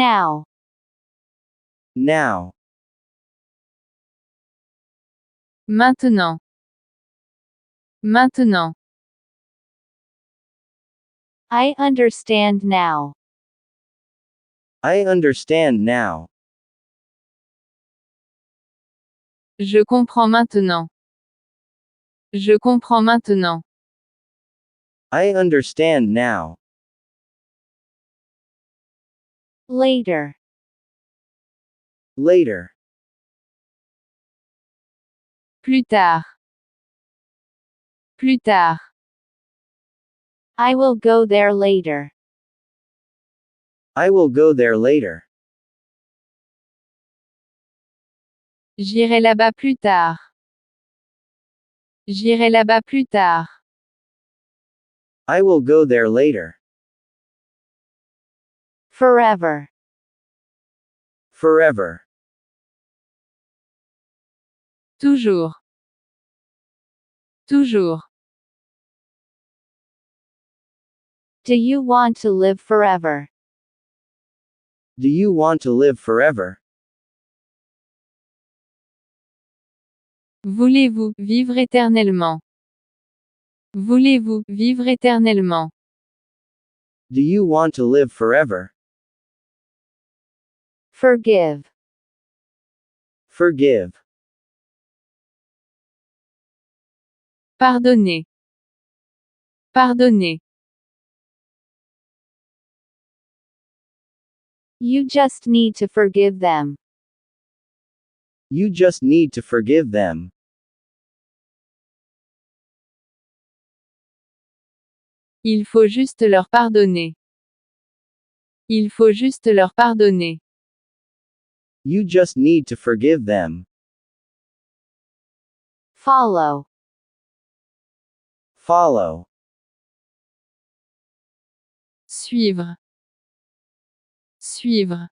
Now. Now. Maintenant. Maintenant. I understand now. I understand now. Je comprends maintenant. Je comprends maintenant. I understand now. Later. Later. Plus tard. Plus tard. I will go there later. I will go there later. J'irai là-bas plus tard. J'irai là-bas plus tard. I will go there later. Forever. Forever. Toujours. Toujours. Do you want to live forever? Do you want to live forever? Voulez-vous vivre éternellement? Voulez-vous vivre éternellement? Do you want to live forever? Forgive. Forgive. Pardonner. Pardonner. You just need to forgive them. You just need to forgive them. Il faut juste leur pardonner. Il faut juste leur pardonner. You just need to forgive them. Follow. Follow. Suivre. Suivre.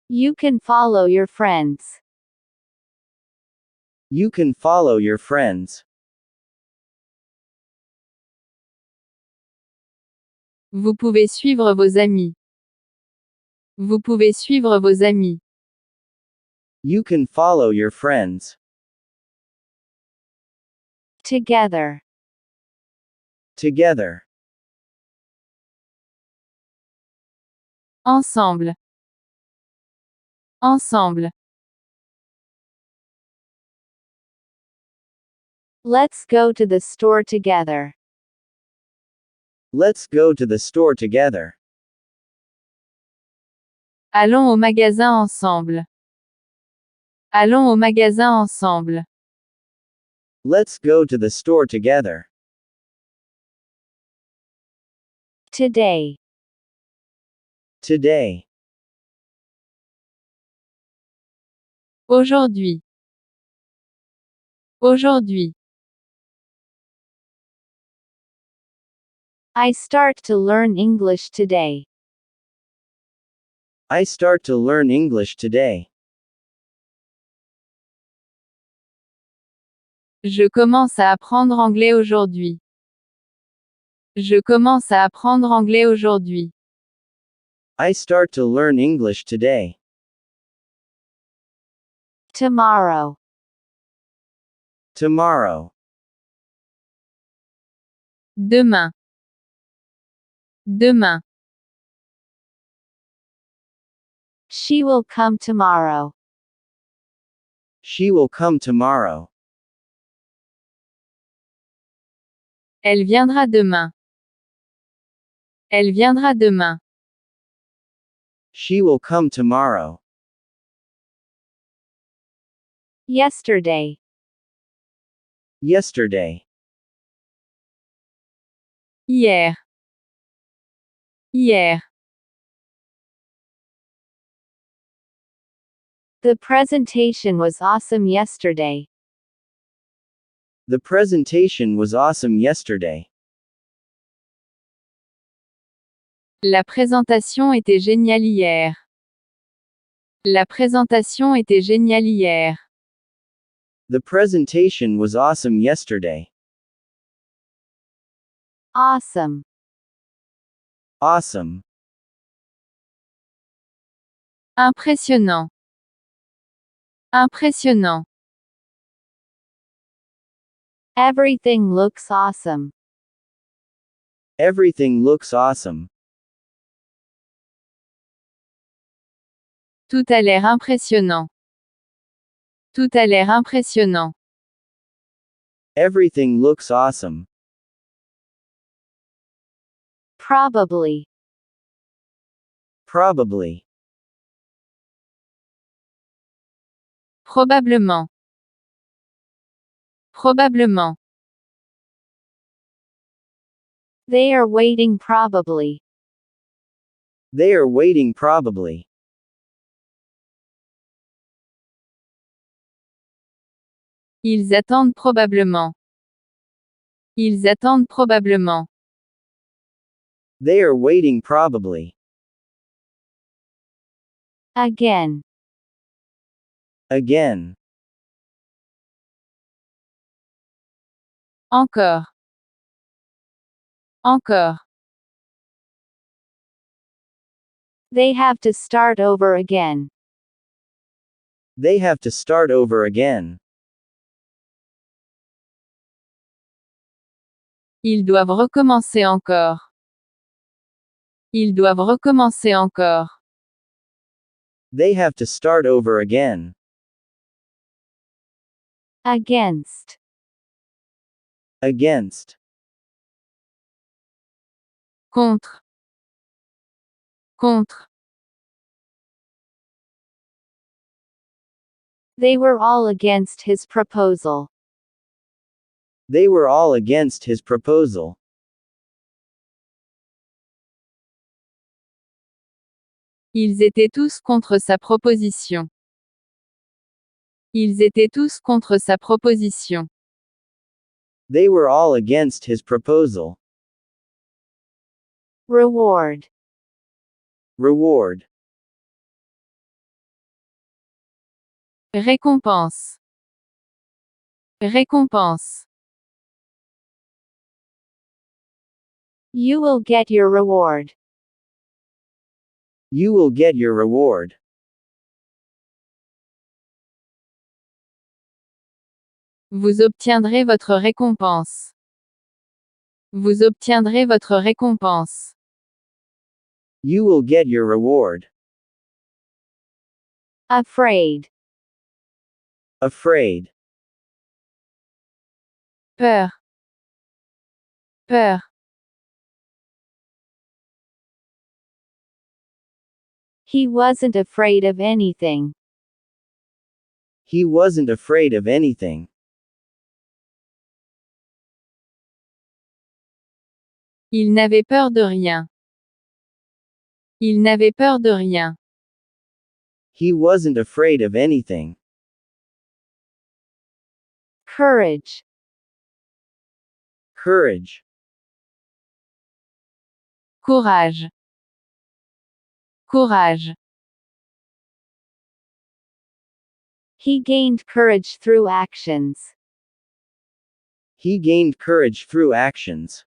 You can follow your friends. You can follow your friends. Vous pouvez suivre vos amis. Vous pouvez suivre vos amis. You can follow your friends. Together. Together. Ensemble. Ensemble. Let's go to the store together. Let's go to the store together. Allons au magasin ensemble. Allons au magasin ensemble. Let's go to the store together. Today. Today. Aujourd'hui. Aujourd'hui. I start to learn English today. I start to learn English today. Je commence à apprendre anglais aujourd'hui. Je commence à apprendre anglais aujourd'hui. I start to learn English today. Tomorrow. Tomorrow. Demain. Demain. She will come tomorrow. She will come tomorrow. Elle viendra demain. Elle viendra demain. She will come tomorrow. Yesterday. Yesterday. Hier. Hier. The presentation was awesome yesterday. The presentation was awesome yesterday. La présentation était géniale hier. La présentation était géniale hier. The presentation was awesome yesterday. Awesome. Awesome. Impressionnant. Impressionnant. Everything looks awesome. Everything looks awesome. Tout a l'air impressionnant. Tout a l'air impressionnant. Everything looks awesome. Probably. Probably. Probablement. Probablement. They are waiting probably. They are waiting probably. Ils attendent probablement. Ils attendent probablement. They are waiting probably. Again. Again. Encore. Encore. They have to start over again. They have to start over again. Ils doivent recommencer encore. Ils doivent recommencer encore. They have to start over again. Against. Against. Contre. Contre. They were all against his proposal. They were all against his proposal. Ils étaient tous contre sa proposition. Ils étaient tous contre sa proposition. They were all against his proposal. Reward. Reward. Récompense. Récompense. You will get your reward. You will get your reward. Vous obtiendrez votre récompense. Vous obtiendrez votre récompense. You will get your reward. Afraid. Afraid. Peur. Peur. He wasn't afraid of anything. He wasn't afraid of anything. Il n'avait peur de rien. Il n'avait peur de rien. He wasn't afraid of anything. Courage. Courage. Courage. Courage. He gained courage through actions. He gained courage through actions.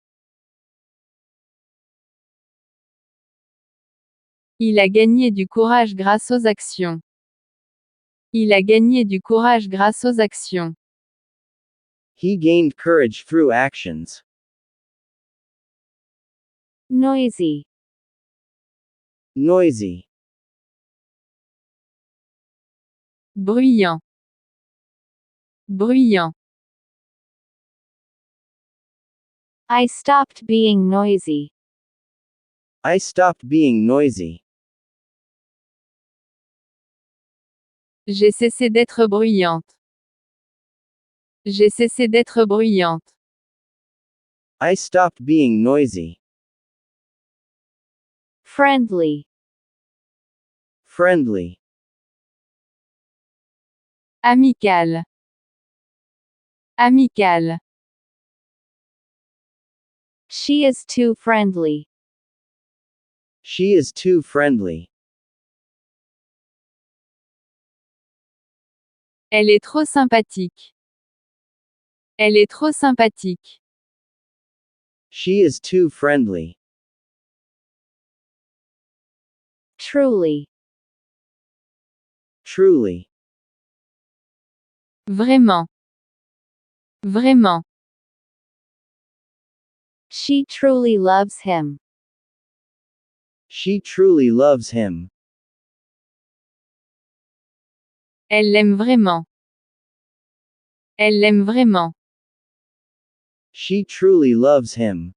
Il a gagné du courage grâce aux actions. Il a gagné du courage grâce aux actions. He gained courage through actions. Noisy. Noisy. Bruyant. Bruyant. I stopped being noisy. I stopped being noisy. J'ai cessé d'être bruyante. J'ai cessé d'être bruyante. I stopped being noisy. Friendly. Friendly. Amical. Amical. She is too friendly. She is too friendly. Elle est trop sympathique. Elle est trop sympathique. She is too friendly. Truly. Truly. Vraiment. Vraiment. She truly loves him. She truly loves him. Elle l'aime vraiment. Elle l'aime vraiment. She truly loves him.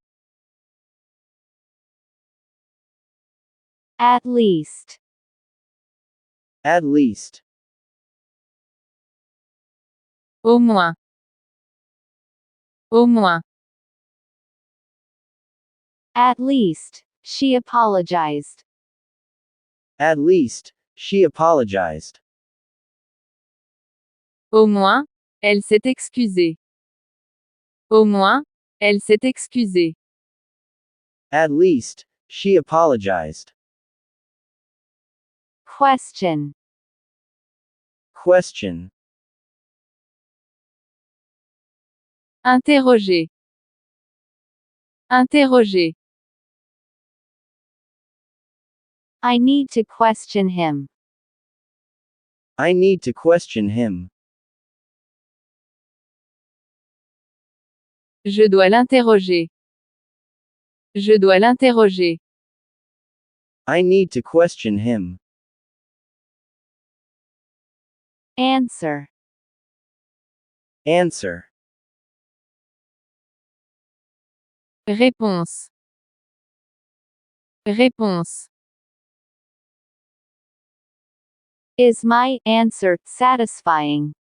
At least. At least. Au moins. Au moins. At least, she apologized. At least, she apologized. Au moins, elle s'est excusée. Au moins, elle s'est excusée. At least, she apologized. Question. Question. Interroger. Interroger. I need to question him. I need to question him. Je dois l'interroger. Je dois l'interroger. I need to question him. Answer. Answer. Réponse. Réponse. Is my answer satisfying?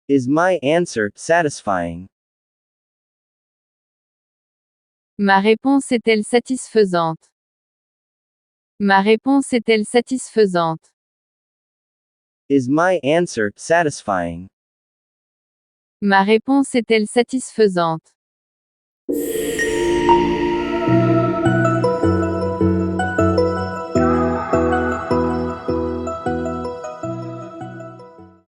Is my answer satisfying? Ma réponse est-elle satisfaisante? Ma réponse est-elle satisfaisante? Is my answer satisfying? Ma réponse est-elle satisfaisante?